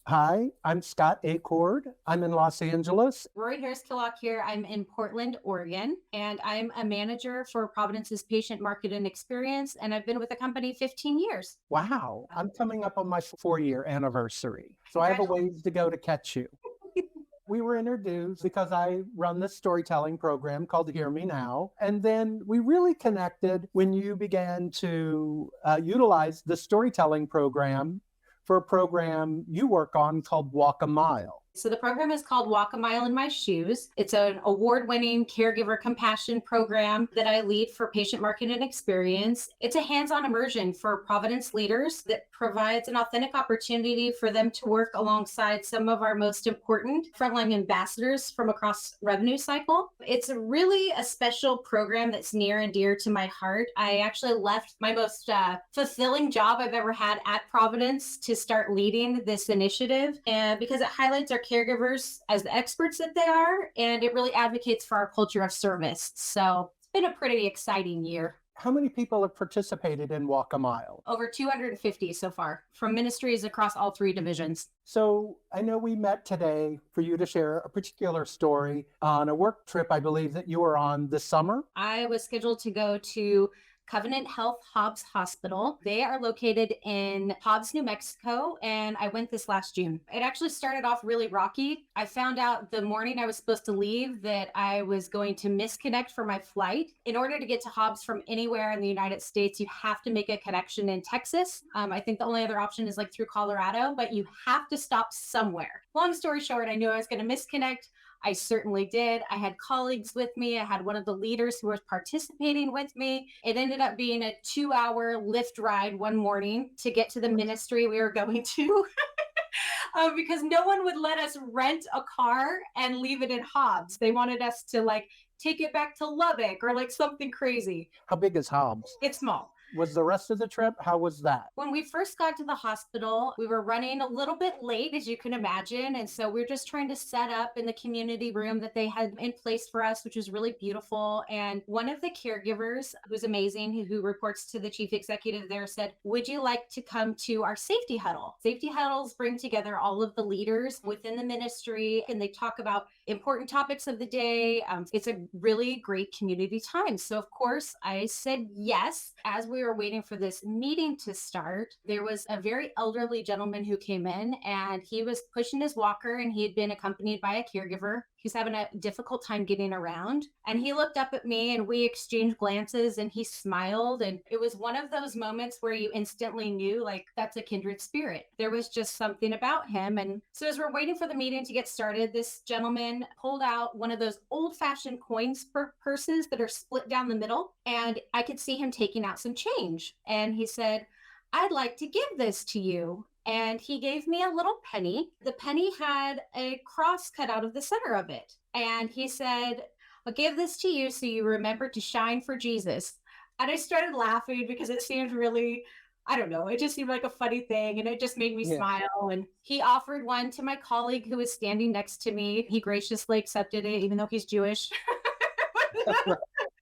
Hi, I'm Scott Acord. I'm in Los Angeles. Rori Harris-Killough here. I'm in Portland, Oregon, and I'm a manager for Providence's patient market and experience. And I've been with the company 15 years. Wow, I'm coming up on my 4 year anniversary. So I have a Congratulations. ways to go to catch you. We were introduced because I run this storytelling program called Hear Me Now. And then we really connected when you began to utilize the storytelling program for a program you work on called Walk a Mile. So the program is called Walk a Mile in My Shoes. It's an award-winning caregiver compassion program that I lead for patient market and experience. It's a hands-on immersion for Providence leaders that provides an authentic opportunity for them to work alongside some of our most important frontline ambassadors from across revenue cycle. It's really a special program that's near and dear to my heart. I actually left my most fulfilling job I've ever had at Providence to start leading this initiative, and because it highlights our caregivers as the experts that they are, and it really advocates for our culture of service. So it's been a pretty exciting year. How many people have participated in Walk a Mile? Over 250 so far from ministries across all three divisions. So I know we met today for you to share a particular story on a work trip, I believe, that you were on this summer. I was scheduled to go to Covenant Health Hobbs Hospital. They are located in Hobbs, New Mexico, and I went this last June. It actually started off really rocky. I found out the morning I was supposed to leave that I was going to misconnect for my flight. In order to get to Hobbs from anywhere in the United States, you have to make a connection in Texas. I think the only other option is like through Colorado, but you have to stop somewhere. Long story short, I knew I was going to misconnect. I certainly did. I had colleagues with me. I had one of the leaders who was participating with me. It ended up being a 2 hour Lyft ride one morning to get to the ministry we were going to. Because no one would let us rent a car and leave it in Hobbs. They wanted us to like take it back to Lubbock or like something crazy. How big is Hobbs? It's small. Was the rest of the trip? How was that? When we first got to the hospital, we were running a little bit late, as you can imagine. And so we are just trying to set up in the community room that they had in place for us, which was really beautiful. And one of the caregivers, who's amazing, who reports to the chief executive there, said, "Would you like to come to our safety huddle?" Safety huddles bring together all of the leaders within the ministry, and they talk about important topics of the day. It's a really great community time. So, of course, I said yes. As we were waiting for this meeting to start, there was a very elderly gentleman who came in, and he was pushing his walker, and he had been accompanied by a caregiver. He's having a difficult time getting around. And he looked up at me and we exchanged glances and he smiled. And it was one of those moments where you instantly knew, like, that's a kindred spirit. There was just something about him. And so as we're waiting for the meeting to get started, this gentleman pulled out one of those old-fashioned coins purses that are split down the middle. And I could see him taking out some change. And he said, "I'd like to give this to you." And he gave me a little penny. The penny had a cross cut out of the center of it. And he said, "I'll give this to you so you remember to shine for Jesus." And I started laughing because it seemed really, I don't know, it just seemed like a funny thing. And it just made me Yeah. smile. And he offered one to my colleague who was standing next to me. He graciously accepted it, even though he's Jewish.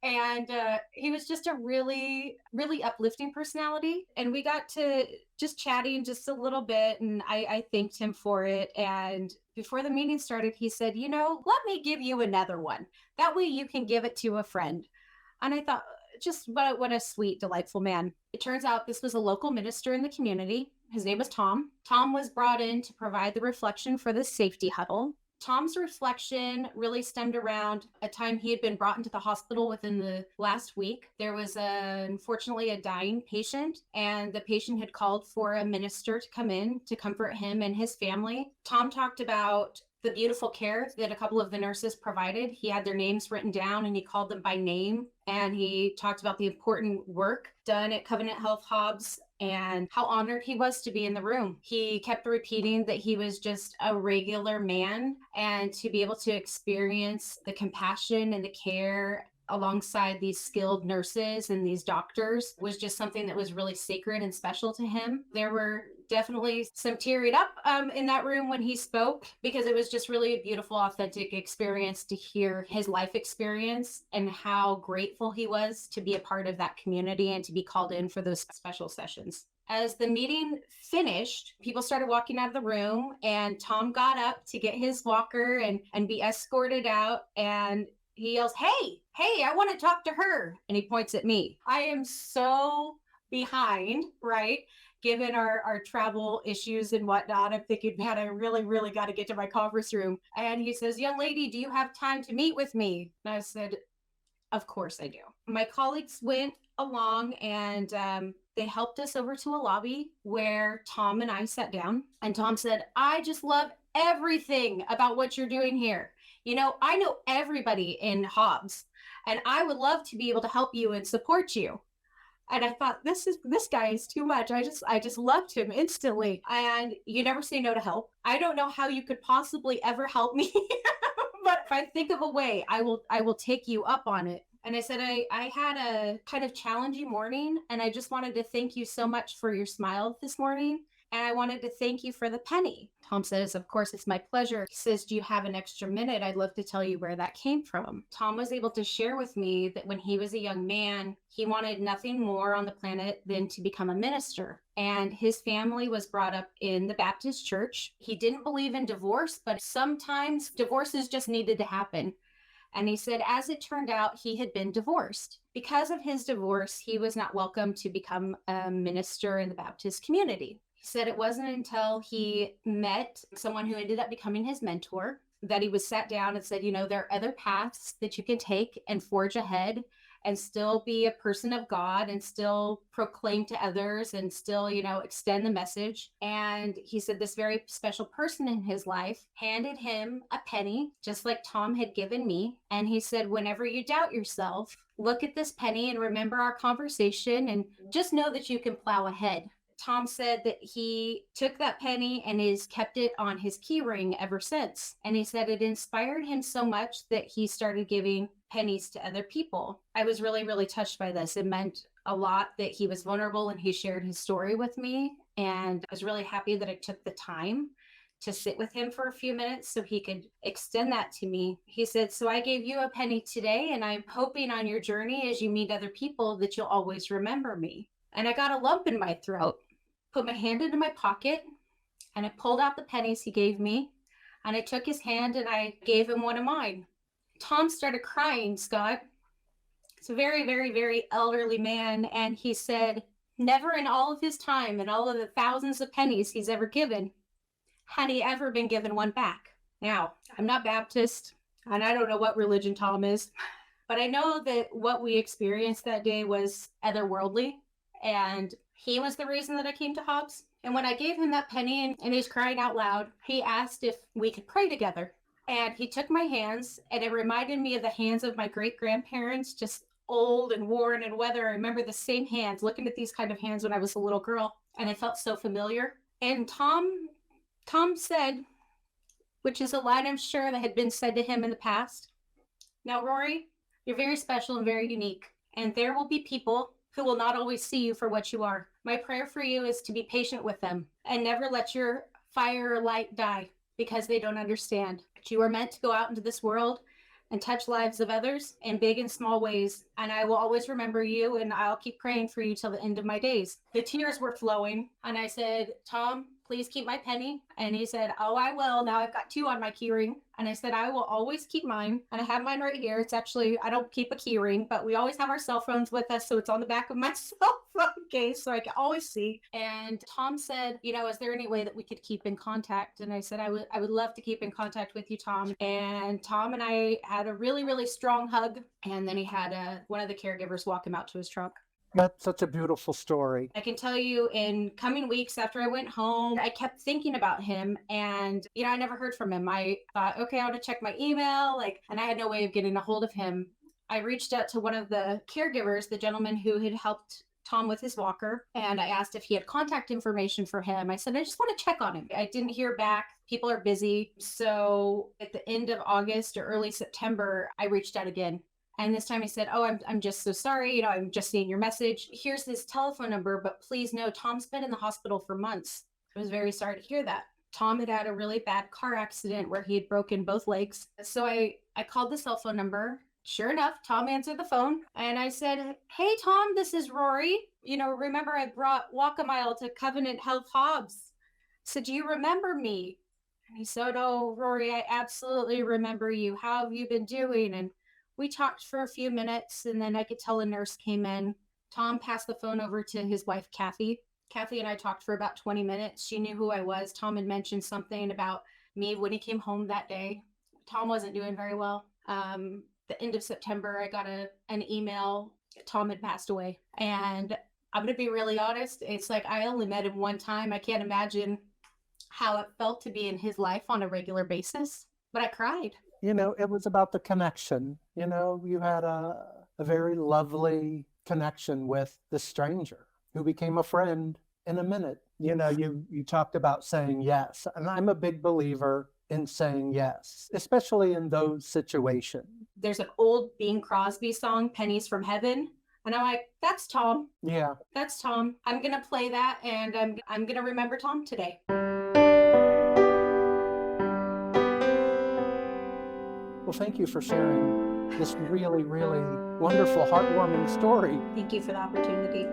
And he was just a really, really uplifting personality. And we got to just chatting just a little bit. And I thanked him for it. And before the meeting started, he said, "Let me give you another one. That way you can give it to a friend." And I thought, just what a sweet, delightful man. It turns out this was a local minister in the community. His name was Tom. Tom was brought in to provide the reflection for the safety huddle. Tom's reflection really stemmed around a time he had been brought into the hospital within the last week. There was unfortunately a dying patient, and the patient had called for a minister to come in to comfort him and his family. Tom talked about the beautiful care that a couple of the nurses provided. He had their names written down and he called them by name. And he talked about the important work done at Covenant Health Hobbs and how honored he was to be in the room. He kept repeating that he was just a regular man, and to be able to experience the compassion and the care alongside these skilled nurses and these doctors was just something that was really sacred and special to him. There were definitely some tearing up in that room when he spoke, because it was just really a beautiful, authentic experience to hear his life experience and how grateful he was to be a part of that community and to be called in for those special sessions. As the meeting finished, people started walking out of the room, and Tom got up to get his walker and be escorted out. And he yells, hey, I want to talk to her. And he points at me. I am so behind, right? Given our travel issues and whatnot, I'm thinking, man, I really, really got to get to my conference room. And he says, young lady, do you have time to meet with me? And I said, of course I do. My colleagues went along and they helped us over to a lobby where Tom and I sat down. And Tom said, I just love everything about what you're doing here. You know, I know everybody in Hobbs, and I would love to be able to help you and support you. And I thought, this guy is too much. I just loved him instantly. And you never say no to help. I don't know how you could possibly ever help me, but if I think of a way, I will take you up on it. And I said, I had a kind of challenging morning, and I just wanted to thank you so much for your smile this morning. And I wanted to thank you for the penny. Tom says, of course, it's my pleasure. He says, do you have an extra minute? I'd love to tell you where that came from. Tom was able to share with me that when he was a young man, he wanted nothing more on the planet than to become a minister. And his family was brought up in the Baptist church. He didn't believe in divorce, but sometimes divorces just needed to happen. And he said, as it turned out, he had been divorced. Because of his divorce, he was not welcome to become a minister in the Baptist community. He said it wasn't until he met someone who ended up becoming his mentor that he was sat down and said, you know, there are other paths that you can take and forge ahead and still be a person of God and still proclaim to others and still, you know, extend the message. And he said this very special person in his life handed him a penny, just like Tom had given me. And he said, whenever you doubt yourself, look at this penny and remember our conversation and just know that you can plow ahead. Tom said that he took that penny and has kept it on his key ring ever since. And he said it inspired him so much that he started giving pennies to other people. I was really, really touched by this. It meant a lot that he was vulnerable and he shared his story with me. And I was really happy that I took the time to sit with him for a few minutes so he could extend that to me. He said, so I gave you a penny today, and I'm hoping on your journey as you meet other people that you'll always remember me. And I got a lump in my throat. Put my hand into my pocket, and I pulled out the pennies he gave me, and I took his hand and I gave him one of mine. Tom started crying, Scott. He's a very, very, very elderly man, and he said, never in all of his time and all of the thousands of pennies he's ever given had he ever been given one back. Now, I'm not Baptist, and I don't know what religion Tom is, but I know that what we experienced that day was otherworldly, and he was the reason that I came to Hobbs. And when I gave him that penny and he's crying out loud, he asked if we could pray together. And he took my hands, and it reminded me of the hands of my great-grandparents, just old and worn and weathered. I remember the same hands, looking at these kind of hands when I was a little girl, and I felt so familiar. And Tom said, which is a line I'm sure that had been said to him in the past, now, Rory, you're very special and very unique, and there will be people who will not always see you for what you are. My prayer for you is to be patient with them and never let your fire or light die because they don't understand. But you are meant to go out into this world and touch lives of others in big and small ways. And I will always remember you, and I'll keep praying for you till the end of my days. The tears were flowing, and I said, Tom, please keep my penny. And he said, oh, I will. Now I've got two on my key ring. And I said, I will always keep mine. And I have mine right here. It's actually, I don't keep a key ring, but we always have our cell phones with us. So it's on the back of my cell phone case so I can always see. And Tom said, you know, is there any way that we could keep in contact? And I said, I would love to keep in contact with you, Tom. And Tom and I had a really, really strong hug. And then he had one of the caregivers walk him out to his trunk. That's such a beautiful story. I can tell you in coming weeks after I went home, I kept thinking about him, and, you know, I never heard from him. I thought, okay, I want to check my email, and I had no way of getting a hold of him. I reached out to one of the caregivers, the gentleman who had helped Tom with his walker, and I asked if he had contact information for him. I said, I just want to check on him. I didn't hear back. People are busy. So at the end of August or early September, I reached out again. And this time he said, oh, I'm just so sorry. You know, I'm just seeing your message. Here's his telephone number, but please know Tom's been in the hospital for months. I was very sorry to hear that. Tom had had a really bad car accident where he had broken both legs. So I called the cell phone number. Sure enough, Tom answered the phone, and I said, hey, Tom, this is Rory. remember I brought Walk a Mile to Covenant Health Hobbs. So do you remember me? And he said, oh, Rory, I absolutely remember you. How have you been doing? And we talked for a few minutes, and then I could tell a nurse came in. Tom passed the phone over to his wife, Kathy. Kathy and I talked for about 20 minutes. She knew who I was. Tom had mentioned something about me when he came home that day. Tom wasn't doing very well. The end of September, I got an email. Tom had passed away. And I'm going to be really honest. It's like I only met him one time. I can't imagine how it felt to be in his life on a regular basis. But I cried. It was about the connection. You had a very lovely connection with the stranger who became a friend in a minute. You talked about saying yes. And I'm a big believer in saying yes, especially in those situations. There's an old Bing Crosby song, Pennies from Heaven. And I'm like, that's Tom. Yeah. That's Tom. I'm going to play that, and I'm going to remember Tom today. Well, thank you for sharing this really, really wonderful, heartwarming story. Thank you for the opportunity.